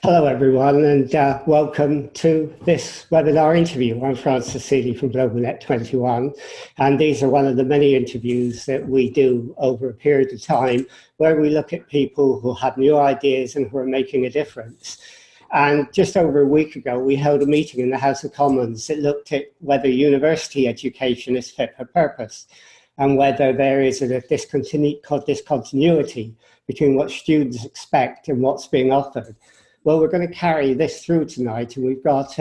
Hello everyone, and welcome to this webinar interview. I'm Francis Seeley from GlobalNet 21, and these are one of the many interviews that we do over a period of time where we look at people who have new ideas and who are making a difference. And just over a week ago, we held a meeting in the House of Commons that looked at whether university education is fit for purpose and whether there is a discontinuity between what students expect and what's being offered. Well, we're going to carry this through tonight, and we've got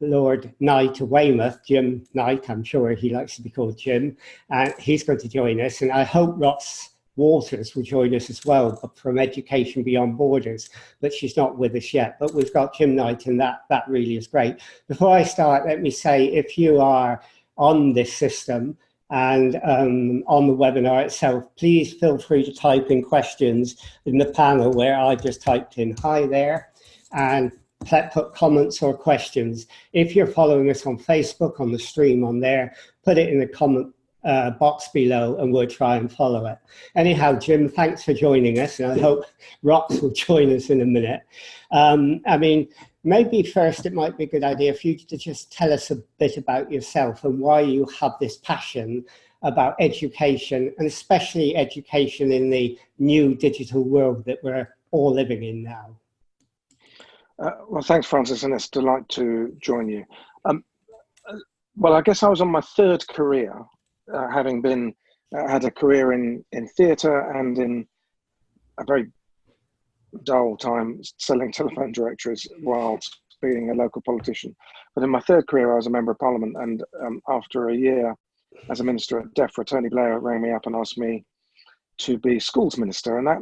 Lord Knight of Weymouth, Jim Knight, I'm sure he likes to be called Jim, and he's going to join us, and I hope Rox Walters will join us as well from Education Beyond Borders, but she's not with us yet. But we've got Jim Knight, and that really is great. Before I start, let me say, if you are on this system, and on the webinar itself, please feel free to type in questions in the panel where I just typed in hi there, and put comments or questions. If you're following us on Facebook, on the stream on there, put it in the comment box below and we'll try and follow it. Anyhow, Jim, thanks for joining us, and I hope Rox will join us in a minute. Maybe first it might be a good idea for you to just tell us a bit about yourself and why you have this passion about education, and especially education in the new digital world that we're all living in now. Well, thanks, Francis, and it's a delight to join you. Well, I guess I was on my third career, having been had a career in theatre and in a very dull time selling telephone directories whilst being a local politician. But in my third career, I was a member of parliament, and after a year as a minister at DEFRA, Tony Blair rang me up and asked me to be schools minister, and that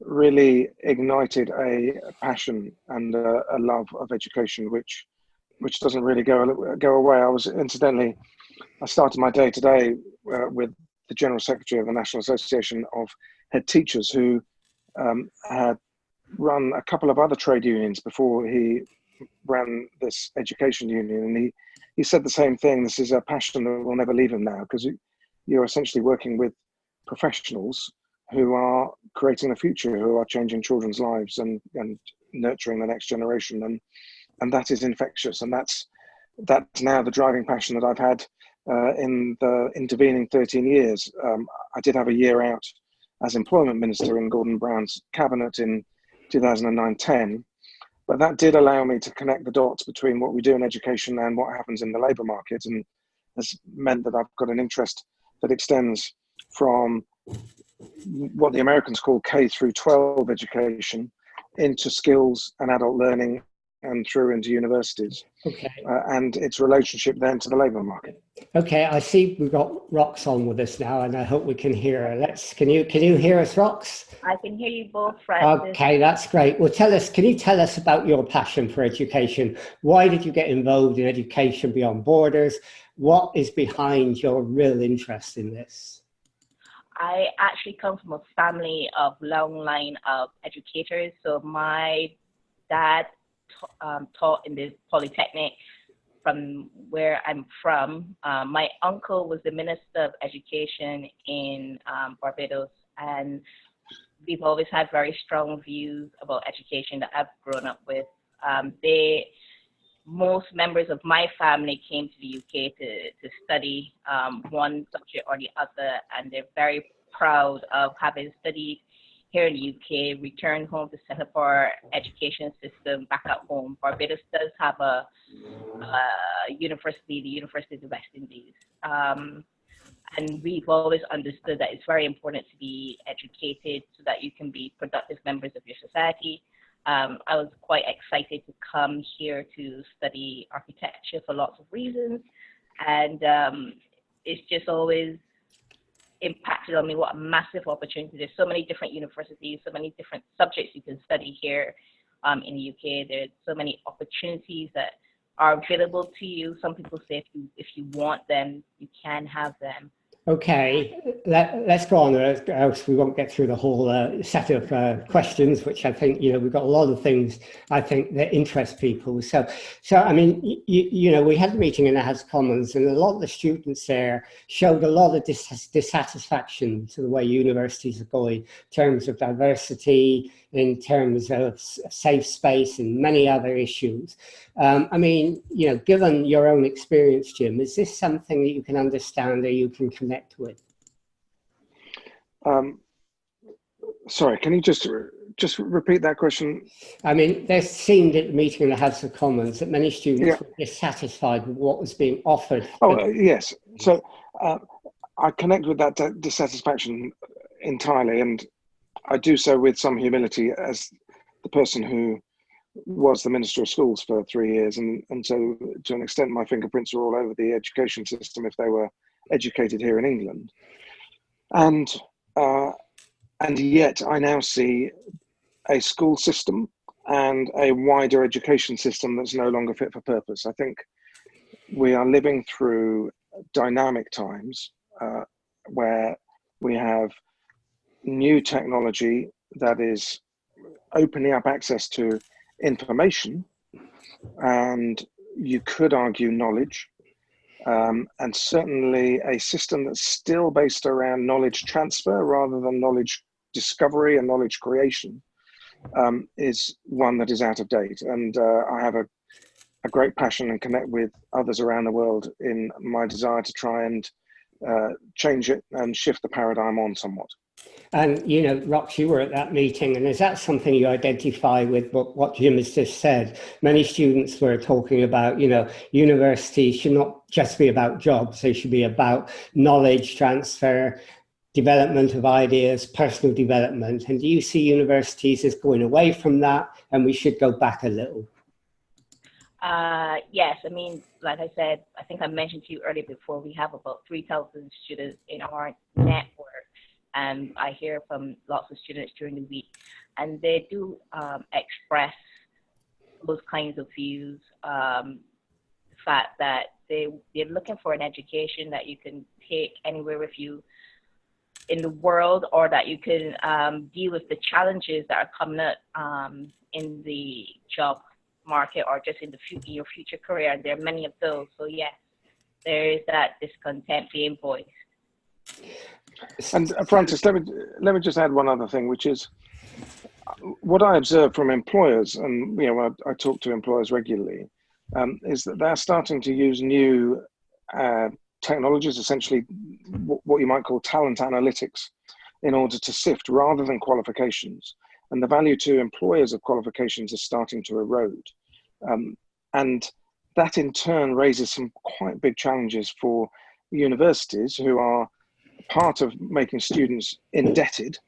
really ignited a passion and a love of education, which doesn't really go away. I started my day today with the General Secretary of the National Association of Head Teachers, who had run a couple of other trade unions before he ran this education union, and he said the same thing. This is a passion that will never leave him now, because you're essentially working with professionals who are creating the future, who are changing children's lives and nurturing the next generation, and that is infectious, and that's now the driving passion that I've had in the intervening 13 years. I did have a year out as employment minister in Gordon Brown's cabinet in 2009-10, but that did allow me to connect the dots between what we do in education and what happens in the labour market, and has meant that I've got an interest that extends from what the Americans call K through 12 education into skills and adult learning and through into universities. Okay. And its relationship then to the labour market. Okay, I see we've got Rox on with us now, and I hope we can hear her. Can you hear us, Rox? I can hear you both, Francis. Okay, that's great. Well, can you tell us about your passion for education? Why did you get involved in Education Beyond Borders? What is behind your real interest in this? I actually come from a family of long line of educators. So my dad taught in the Polytechnic from where I'm from. My uncle was the Minister of Education in Barbados, and we've always had very strong views about education that I've grown up with. Most members of my family came to the UK to study one subject or the other, and they're very proud of having studied here in the UK, returned home to set up our education system back at home. Barbados does have a university, the University of the West Indies. And we've always understood that it's very important to be educated so that you can be productive members of your society. I was quite excited to come here to study architecture for lots of reasons. And it's just always impacted on me what a massive opportunity. There's so many different universities, so many different subjects you can study here in the UK. There's so many opportunities that are available to you. Some people say if you want them, you can have them. Okay, let's go on, else we won't get through the whole set of questions, which I think, we've got a lot of things, I think, that interest people. So I mean, we had a meeting in the House of Commons, and a lot of the students there showed a lot of dissatisfaction to the way universities are going in terms of diversity, in terms of safe space and many other issues. I mean, you know, given your own experience, Jim, is this something that you can understand or you can connect with? Sorry, can you just repeat that question? I mean, there seemed at the meeting in the House of Commons that many students were dissatisfied with what was being offered. Yes. So I connect with that dissatisfaction entirely, and I do so with some humility as the person who was the Minister of Schools for 3 years, and so to an extent my fingerprints are all over the education system if they were educated here in England. And yet I now see a school system and a wider education system that's no longer fit for purpose. I think we are living through dynamic times where we have new technology that is opening up access to information, and you could argue knowledge, and certainly a system that's still based around knowledge transfer rather than knowledge discovery and knowledge creation, is one that is out of date. And I have a great passion and connect with others around the world in my desire to try and change it and shift the paradigm on somewhat. And, you know, Rox, you were at that meeting, and is that something you identify with what Jim has just said? Many students were talking about, you know, universities should not just be about jobs, they should be about knowledge transfer, development of ideas, personal development. And do you see universities as going away from that and we should go back a little? Yes, I mean, like I said, I think I mentioned to you earlier before, we have about 3,000 students in our network. And I hear from lots of students during the week, and they do express those kinds of views. The fact that they're looking for an education that you can take anywhere with you in the world, or that you can deal with the challenges that are coming up in the job market or just in your future career. And there are many of those. So yes, there is that discontent being voiced. And Francis, let me just add one other thing, which is what I observe from employers, and you know, I talk to employers regularly, is that they're starting to use new technologies, essentially what you might call talent analytics, in order to sift rather than qualifications. And the value to employers of qualifications is starting to erode. And that in turn raises some quite big challenges for universities, who are part of making students indebted.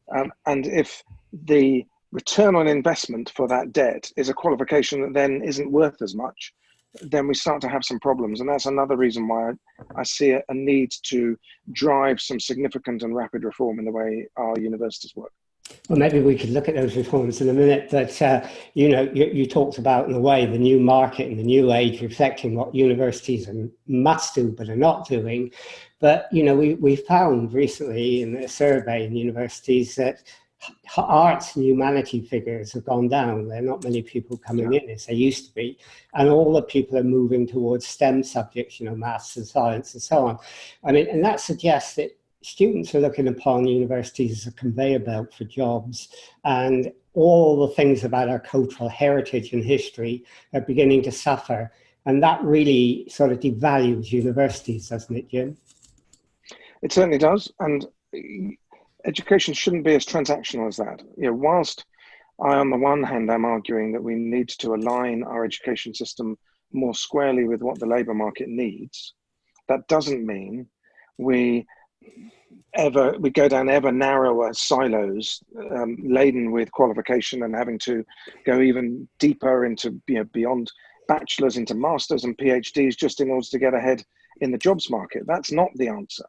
And if the return on investment for that debt is a qualification that then isn't worth as much, then we start to have some problems. And that's another reason why I see a need to drive some significant and rapid reform in the way our universities work. Well, maybe we could look at those reforms in a minute, but you know, you talked about, in a way, the new market and the new age reflecting what universities must do but are not doing. But, you know, we found recently in a survey in universities that arts and humanity figures have gone down. There are not many people coming in as they used to be. And all the people are moving towards STEM subjects, you know, maths and science and so on. I mean, and that suggests that students are looking upon universities as a conveyor belt for jobs, and all the things about our cultural heritage and history are beginning to suffer. And that really sort of devalues universities, doesn't it, Jim? It certainly does. And education shouldn't be as transactional as that. You know, whilst on the one hand, I'm arguing that we need to align our education system more squarely with what the labour market needs, that doesn't mean we go down ever narrower silos laden with qualification and having to go even deeper into, you know, beyond bachelors into masters and PhDs just in order to get ahead in the jobs market. That's not the answer,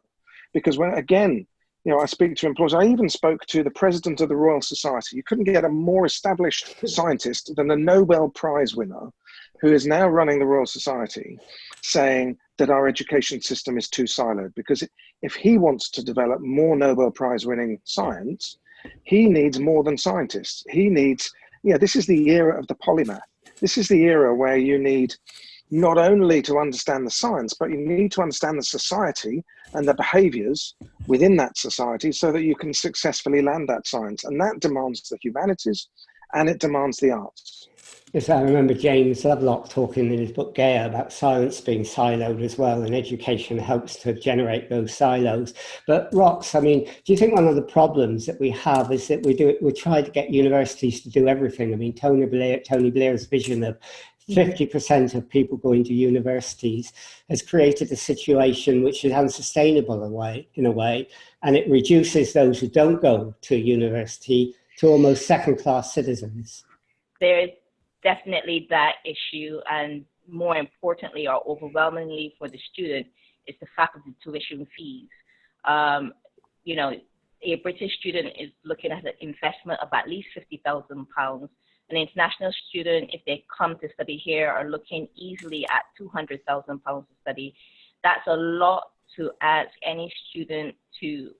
because when, again, you know, I speak to employers. I even spoke to the president of the Royal Society. You couldn't get a more established scientist than the Nobel Prize winner, who is now running the Royal Society, saying that our education system is too siloed. Because if he wants to develop more Nobel Prize winning science, he needs more than scientists. He needs, you know, this is the era of the polymath. This is the era where you need not only to understand the science, but you need to understand the society and the behaviors within that society so that you can successfully land that science. And that demands the humanities and it demands the arts. Yes, I remember James Lovelock talking in his book Gaia about science being siloed as well, and education helps to generate those silos. But Rox, I mean, do you think one of the problems that we have is that we try to get universities to do everything? I mean, Tony Blair's vision of 50% of people going to universities has created a situation which is unsustainable in a way, and it reduces those who don't go to university to almost second-class citizens. There is definitely that issue, and more importantly, or overwhelmingly for the student, is the faculty tuition fees. You know, a British student is looking at an investment of at least £50,000. An international student, if they come to study here, are looking easily at £200,000 to study. That's a lot to ask any student to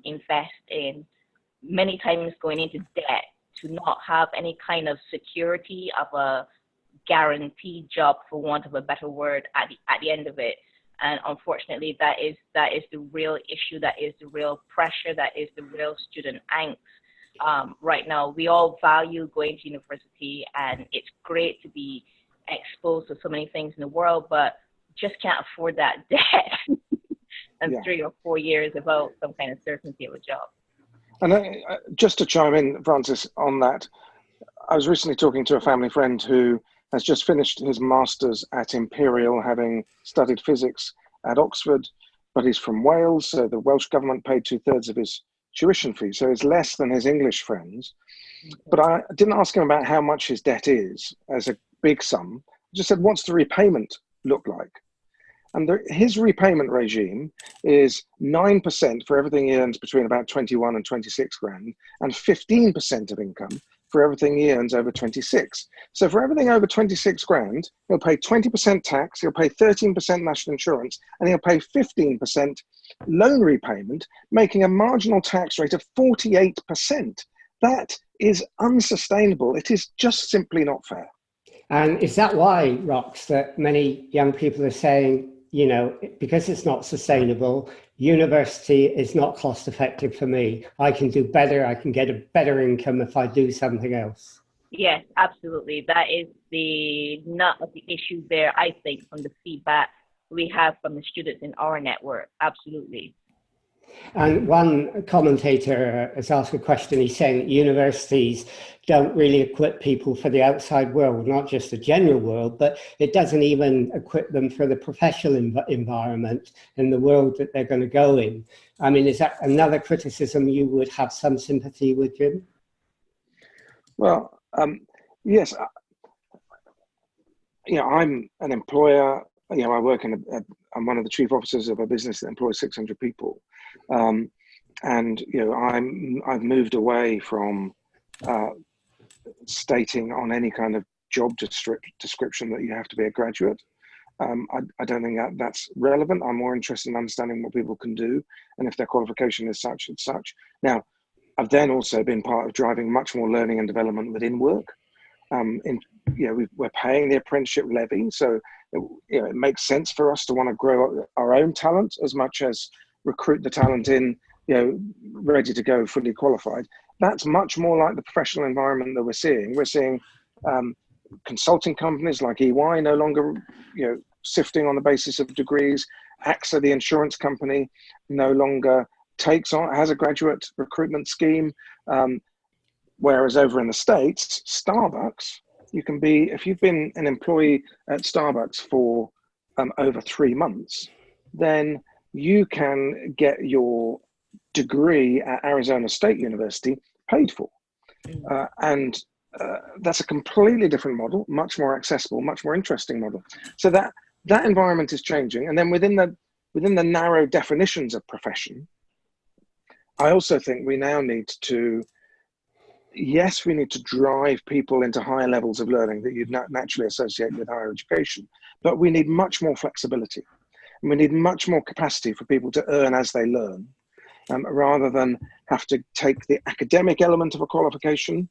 invest in, many times going into debt, to not have any kind of security of a guaranteed job, for want of a better word, at the end of it. And unfortunately, that is the real issue, that is the real pressure, that is the real student angst. Right now, we all value going to university, and it's great to be exposed to so many things in the world, but just can't afford that debt and 3 or 4 years without some kind of certainty of a job. And just to chime in, Francis, on that, I was recently talking to a family friend who has just finished his master's at Imperial, having studied physics at Oxford, but he's from Wales, so the Welsh government paid 2/3 of his tuition fee, so it's less than his English friends. But I didn't ask him about how much his debt is as a big sum. I just said, what's the repayment look like? And his repayment regime is 9% for everything he earns between about 21 and 26 grand, and 15% of income for everything he earns over 26. So for everything over 26 grand, he'll pay 20% tax, he'll pay 13% national insurance, and he'll pay 15% loan repayment, making a marginal tax rate of 48%. That is unsustainable. It is just simply not fair. And is that why, Rox, that many young people are saying, you know, because it's not sustainable, university is not cost effective for me. I can do better. I can get a better income if I do something else. Yes, absolutely. That is the nut of the issue there, I think, from the feedback we have from the students in our network. Absolutely. And one commentator has asked a question. He's saying that universities don't really equip people for the outside world, not just the general world, but it doesn't even equip them for the professional environment and the world that they're going to go in. I mean, is that another criticism you would have some sympathy with, Jim? Well, yes. You know, I'm an employer. You know, I work I'm one of the chief officers of a business that employs 600 people. And, you know, I've moved away from stating on any kind of job description that you have to be a graduate. I don't think that's relevant. I'm more interested in understanding what people can do, and if their qualification is such and such. Now, I've then also been part of driving much more learning and development within work. We're paying the apprenticeship levy, so it makes sense for us to want to grow our own talent as much as recruit the talent in, ready to go, fully qualified. That's much more like the professional environment that we're seeing. We're seeing consulting companies like EY no longer, sifting on the basis of degrees. AXA, the insurance company, no longer has a graduate recruitment scheme. Whereas over in the States, Starbucks, you can be, if you've been an employee at Starbucks for over 3 months, then you can get your degree at Arizona State University paid for. And that's a completely different model, much more accessible, much more interesting model. So that environment is changing. And then within the narrow definitions of profession, I also think we now need to, yes, we need to drive people into higher levels of learning that you'd naturally associate with higher education, but we need much more flexibility. And we need much more capacity for people to earn as they learn, rather than have to take the academic element of a qualification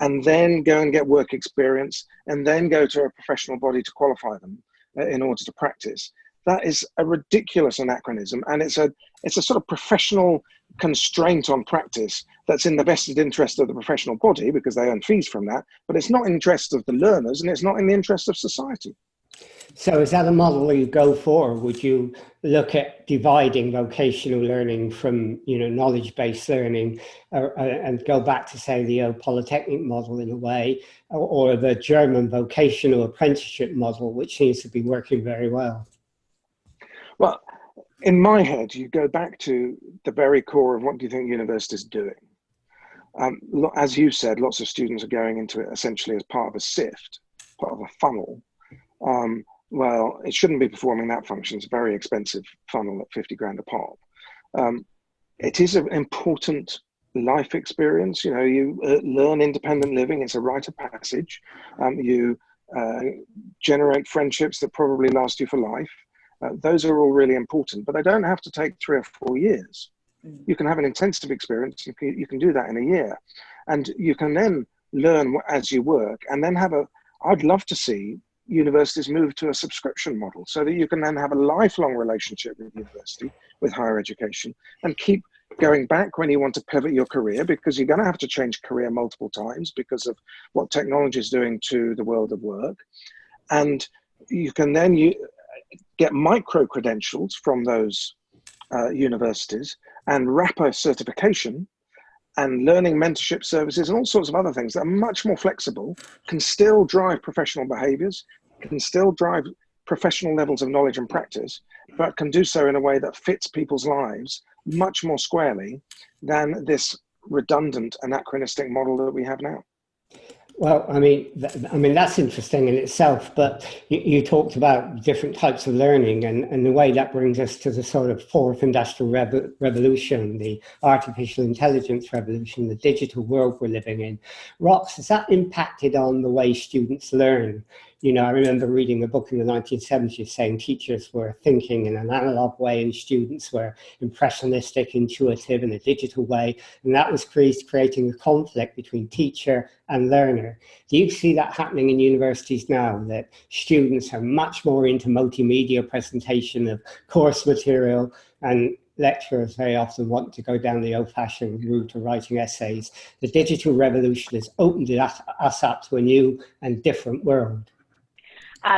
and then go and get work experience, and then go to a professional body to qualify them in order to practice. That is a ridiculous anachronism, and it's a sort of professional constraint on practice that's in the vested interest of the professional body because they earn fees from that, but it's not in the interest of the learners, and it's not in the interest of society. So is that a model you go for? Would you look at dividing vocational learning from, knowledge-based learning and go back to, say, the old polytechnic model in a way, or the German vocational apprenticeship model, which seems to be working very well? Well, in my head, you go back to the very core of what do you think university is doing? As you said, lots of students are going into it essentially as part of a sift, part of a funnel. Well, it shouldn't be performing that function. It's a very expensive funnel at 50 grand a pop. It is an important life experience. You learn independent living. It's a rite of passage. You generate friendships that probably last you for life. Those are all really important, but they don't have to take 3 or 4 years. You can have an intensive experience. You can do that in a year, and you can then learn as you work, and then I'd love to see universities move to a subscription model so that you can then have a lifelong relationship with university, with higher education, and keep going back when you want to pivot your career, because you're going to have to change career multiple times because of what technology is doing to the world of work. And you can then get micro credentials from those universities and wrapper certification and learning mentorship services and all sorts of other things that are much more flexible, can still drive professional behaviors, can still drive professional levels of knowledge and practice, but can do so in a way that fits people's lives much more squarely than this redundant, anachronistic model that we have now. Well, I mean, that's interesting in itself, but you talked about different types of learning, and the way that brings us to the sort of fourth industrial revolution, the artificial intelligence revolution, the digital world we're living in. Rox, has that impacted on the way students learn? I remember reading a book in the 1970s saying teachers were thinking in an analog way and students were impressionistic, intuitive in a digital way. And that was creating a conflict between teacher and learner. Do you see that happening in universities now, that students are much more into multimedia presentation of course material, and lecturers very often want to go down the old-fashioned route of writing essays? The digital revolution has opened us up to a new and different world.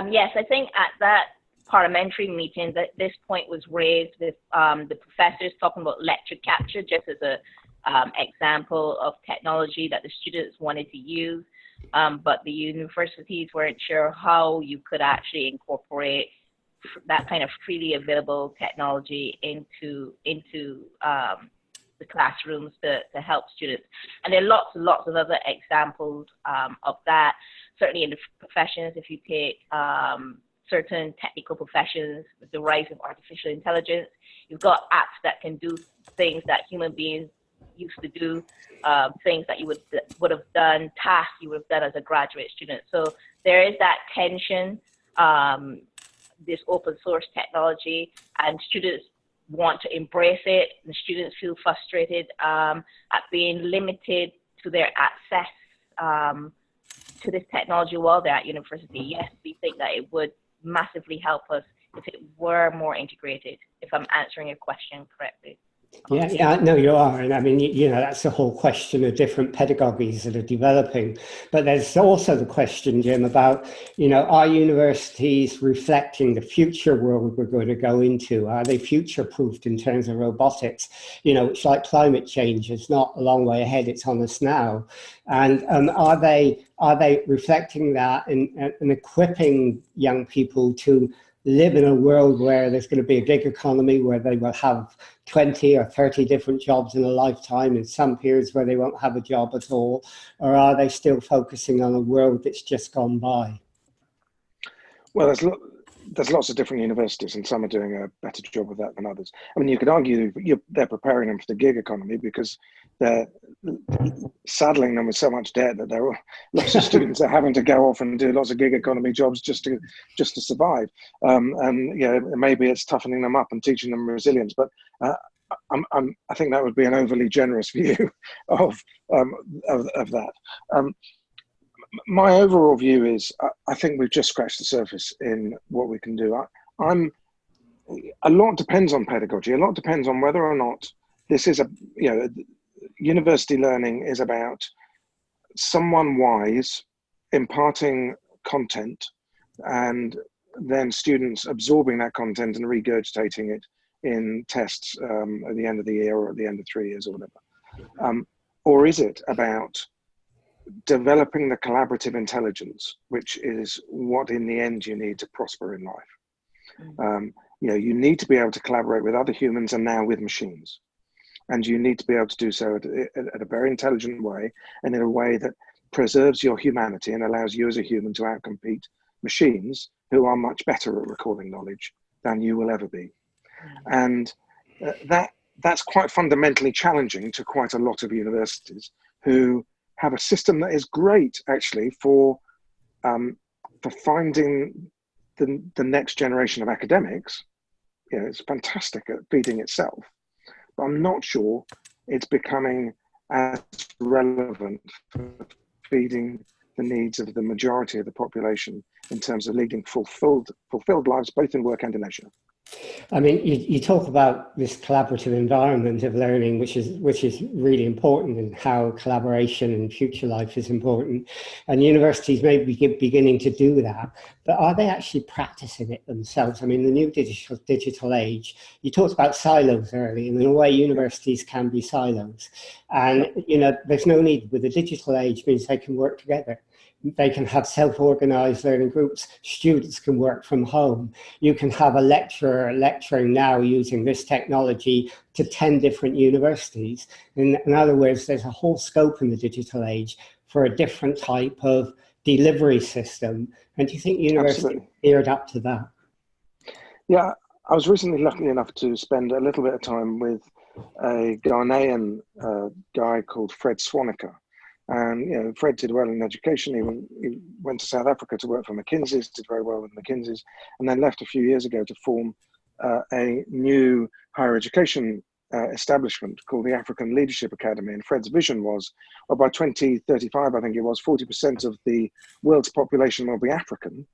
Yes, I think at that parliamentary meeting that this point was raised with the professors talking about lecture capture just as a example of technology that the students wanted to use, but the universities weren't sure how you could actually incorporate that kind of freely available technology into the classrooms to help students. And there are lots and lots of other examples of that. Certainly in the professions, if you take certain technical professions, with the rise of artificial intelligence, you've got apps that can do things that human beings used to do, things that you would have done, tasks you would have done as a graduate student. So there is that tension, this open source technology, and students want to embrace it. The students feel frustrated at being limited to their access to this technology while they're at university. Yes, we think that it would massively help us if it were more integrated, if I'm answering your question correctly. Yeah, no, you are. And I mean, that's the whole question of different pedagogies that are developing. But there's also the question, Jim, about, are universities reflecting the future world we're going to go into? Are they future-proofed in terms of robotics? It's like climate change. It's not a long way ahead. It's on us now. And are they reflecting that and equipping young people to live in a world where there's going to be a gig economy, where they will have 20 or 30 different jobs in a lifetime, in some periods where they won't have a job at all? Or are they still focusing on a world that's just gone by? Well, there's lots of different universities, and some are doing a better job of that than others. I mean, you could argue they're preparing them for the gig economy because they're saddling them with so much debt that there are lots of students are having to go off and do lots of gig economy jobs just to survive. And maybe it's toughening them up and teaching them resilience. But I think that would be an overly generous view of that. My overall view is I think we've just scratched the surface in what we can do. A lot depends on pedagogy. A lot depends on whether or not this is university learning is about someone wise imparting content and then students absorbing that content and regurgitating it in tests at the end of the year or at the end of 3 years or whatever. Or is it about developing the collaborative intelligence, which is what in the end you need to prosper in life? You need to be able to collaborate with other humans and now with machines. And you need to be able to do so at a very intelligent way and in a way that preserves your humanity and allows you as a human to outcompete machines who are much better at recalling knowledge than you will ever be. And that's quite fundamentally challenging to quite a lot of universities who have a system that is great actually for finding the next generation of academics. It's fantastic at feeding itself, but I'm not sure it's becoming as relevant for feeding the needs of the majority of the population in terms of leading fulfilled lives, both in work and in leisure. I mean, you talk about this collaborative environment of learning, which is really important, and how collaboration in future life is important. And universities may be beginning to do that, but are they actually practicing it themselves? I mean, the new digital age, you talked about silos earlier, and in a way universities can be silos. And, there's no need, with the digital age means they can work together. They can have self-organized learning groups. Students can work from home. You can have a lecturer lecturing now using this technology to 10 different universities. In other words, there's a whole scope in the digital age for a different type of delivery system. And do you think universities are geared up to that? Yeah, I was recently lucky enough to spend a little bit of time with a Ghanaian guy called Fred Swaneker. And Fred did well in education. He went to South Africa to work for McKinsey's, did very well with McKinsey's, and then left a few years ago to form a new higher education establishment called the African Leadership Academy. And Fred's vision was, well, by 2035, I think it was, 40% of the world's population will be African.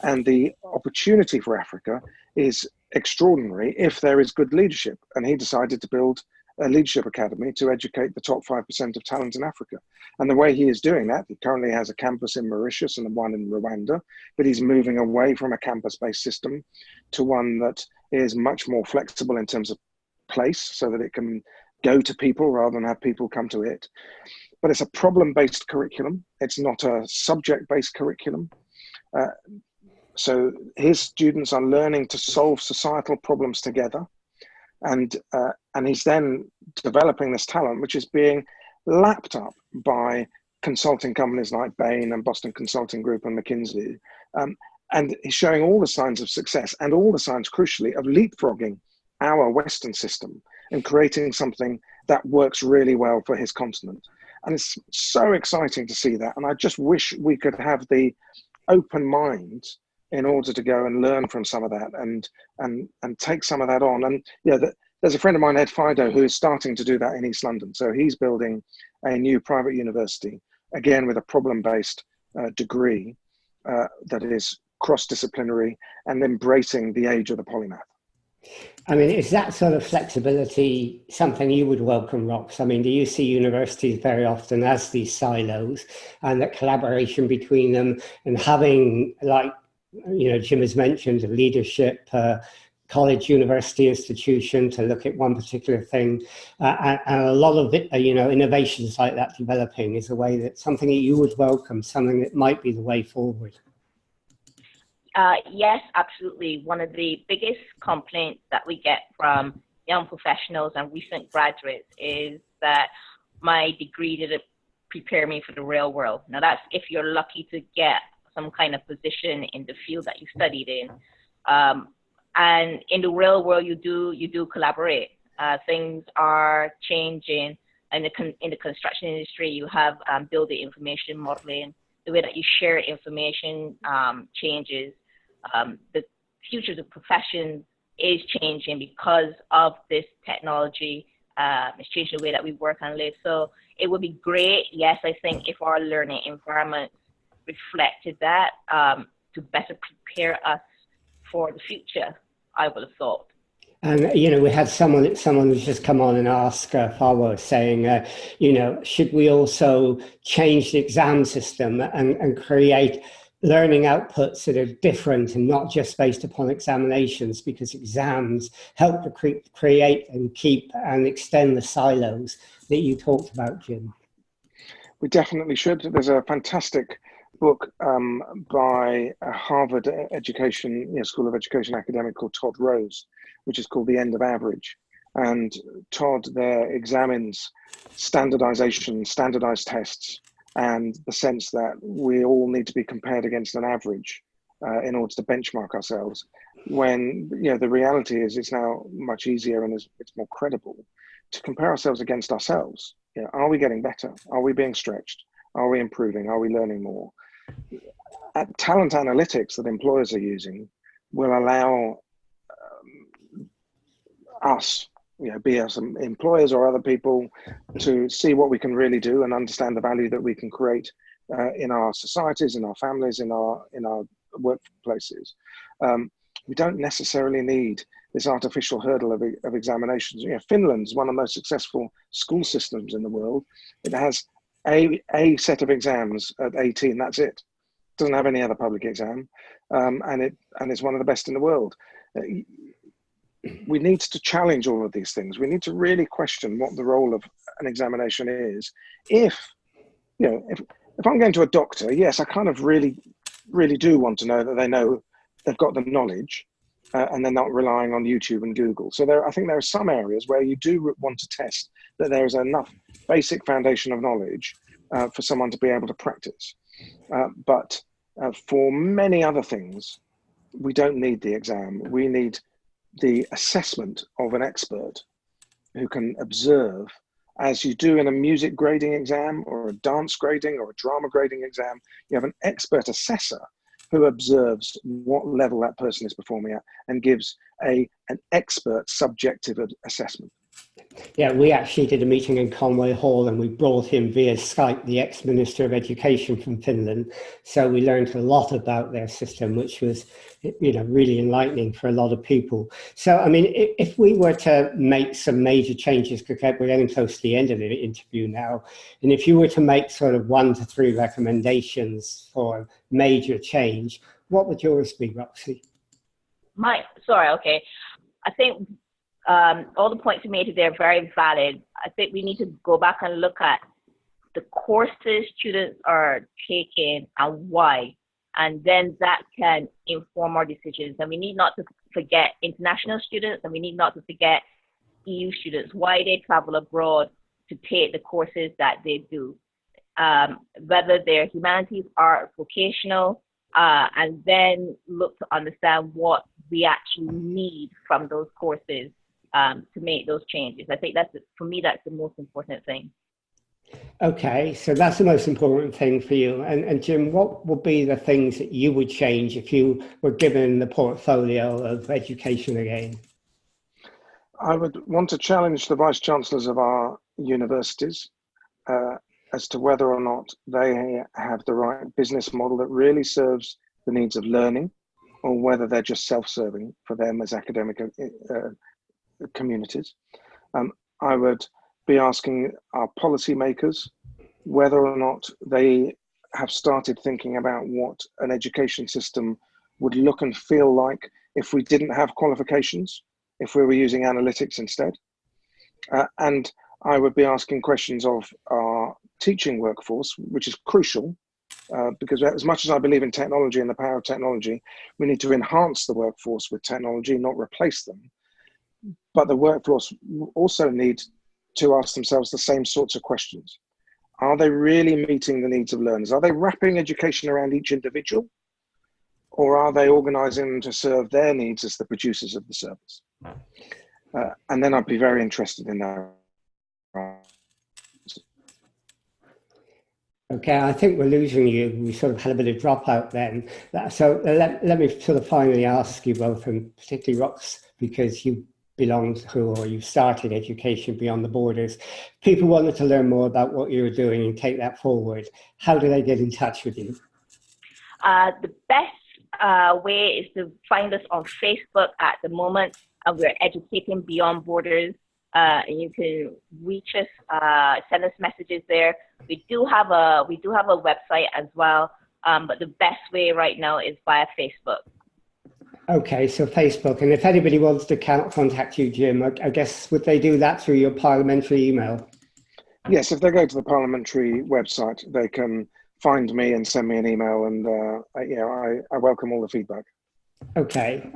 And the opportunity for Africa is extraordinary if there is good leadership. And he decided to build a leadership academy to educate the top 5% of talent in Africa. And the way he is doing that, he currently has a campus in Mauritius and one in Rwanda, but he's moving away from a campus-based system to one that is much more flexible in terms of place so that it can go to people rather than have people come to it. But it's a problem-based curriculum. It's not a subject-based curriculum. So his students are learning to solve societal problems together. And he's then developing this talent, which is being lapped up by consulting companies like Bain and Boston Consulting Group and McKinsey. And he's showing all the signs of success and all the signs, crucially, of leapfrogging our Western system and creating something that works really well for his continent. And it's so exciting to see that. And I just wish we could have the open mind in order to go and learn from some of that and take some of that on. And there's a friend of mine, Ed Fido, who is starting to do that in East London. So he's building a new private university, again, with a problem-based degree that is cross-disciplinary and embracing the age of the polymath. I mean, is that sort of flexibility something you would welcome, Rox? I mean, do you see universities very often as these silos, and that collaboration between them and having, like, Jim has mentioned, a leadership college university institution to look at one particular thing, and a lot of it, innovations like that developing is a way that something that you would welcome, something that might be the way forward? Yes, absolutely. One of the biggest complaints that we get from young professionals and recent graduates is that my degree didn't prepare me for the real world. Now, that's if you're lucky to get some kind of position in the field that you studied in. And in the real world, you do collaborate. Things are changing. In the construction industry, you have building information modeling. The way that you share information changes. The futures of professions is changing because of this technology. It's changing the way that we work and live. So it would be great, yes, I think, if our learning environment reflected that, to better prepare us for the future, I would have thought. And, you know, we had someone who's just come on and ask Farwa, saying, you know, should we also change the exam system and create learning outputs that are different and not just based upon examinations, because exams help to create and keep and extend the silos that you talked about, Jim? We definitely should. There's a fantastic book by a Harvard School of Education academic called Todd Rose, which is called The End of Average. And Todd there examines standardization, standardized tests, and the sense that we all need to be compared against an average in order to benchmark ourselves. When, you know, the reality is it's now much easier and it's more credible to compare ourselves against ourselves. You know, are we getting better? Are we being stretched? Are we improving? Are we learning more? Talent analytics that employers are using will allow us, you know, be us employers or other people, to see what we can really do and understand the value that we can create in our societies, in our families, in our workplaces. We don't necessarily need this artificial hurdle of examinations. You know, Finland's one of the most successful school systems in the world. It has a set of exams at 18. That's it. Doesn't have any other public exam, and it's one of the best in the world. We need to challenge all of these things. We need to really question what the role of an examination is. If I'm going to a doctor, yes, I kind of really do want to know that they've got the knowledge, and they're not relying on YouTube and Google. So I think there are some areas where you do want to test that there is enough basic foundation of knowledge for someone to be able to practice. But for many other things, we don't need the exam. We need the assessment of an expert who can observe, as you do in a music grading exam or a dance grading or a drama grading exam. You have an expert assessor who observes what level that person is performing at and gives an expert subjective assessment. Yeah, we actually did a meeting in Conway Hall and we brought in via Skype the ex-Minister of Education from Finland. So we learned a lot about their system, which was, you know, really enlightening for a lot of people. So, I mean, if we were to make some major changes, because we're getting close to the end of the interview now, and if you were to make sort of 1 to 3 recommendations for major change, what would yours be, Roxy? I think all the points you made today are very valid. I think we need to go back and look at the courses students are taking and why, and then that can inform our decisions. And we need not to forget international students, and we need not to forget EU students, why they travel abroad to take the courses that they do, whether they're humanities, art, vocational, and then look to understand what we actually need from those courses to make those changes. I think for me, that's the most important thing. Okay, so that's the most important thing for you. And Jim, what would be the things that you would change if you were given the portfolio of education again? I would want to challenge the vice chancellors of our universities as to whether or not they have the right business model that really serves the needs of learning, or whether they're just self-serving for them as academic communities. I would be asking our policymakers whether or not they have started thinking about what an education system would look and feel like if we didn't have qualifications, if we were using analytics instead. And I would be asking questions of our teaching workforce, which is crucial, because as much as I believe in technology and the power of technology, we need to enhance the workforce with technology, not replace them. But the workforce also need to ask themselves the same sorts of questions. Are they really meeting the needs of learners? Are they wrapping education around each individual? Or are they organizing them to serve their needs as the producers of the service? And then I'd be very interested in that. Okay, I think we're losing you. We sort of had a bit of dropout then. So let me sort of finally ask you both, and particularly Rox, because you belong to, or you started Education Beyond the Borders. People wanted to learn more about what you were doing and take that forward. How do they get in touch with you? The best way is to find us on Facebook at the moment. We're Educating Beyond Borders. And you can reach us, send us messages there. We do have a website as well, but the best way right now is via Facebook. Okay, so Facebook, and if anybody wants to contact you, Jim, I guess would they do that through your parliamentary email? Yes, if they go to the parliamentary website, they can find me and send me an email, and I welcome all the feedback. Okay,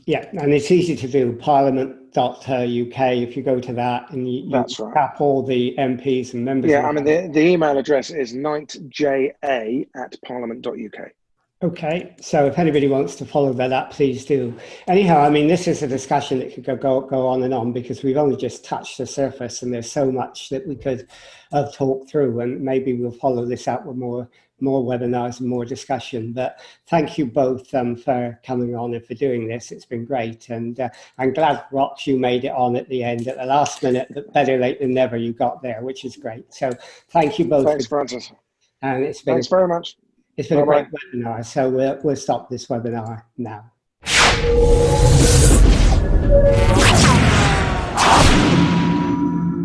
yeah, and it's easy to do, parliament.uk. If you go to that and you That's right. tap all the MPs and members. Yeah, I mean, the email address is knightja@parliament.uk. Okay, so if anybody wants to follow that up, please do. Anyhow, I mean, this is a discussion that could go on and on, because we've only just touched the surface and there's so much that we could have talked through, and maybe we'll follow this up with more webinars and more discussion. But thank you both for coming on and for doing this. It's been great, and I'm glad, Rox, you made it on at the end at the last minute, but better late than never, you got there, which is great. So thank you both. Thanks, Francis. And it's been Thanks very much. It's been a great webinar, so we'll stop this webinar now.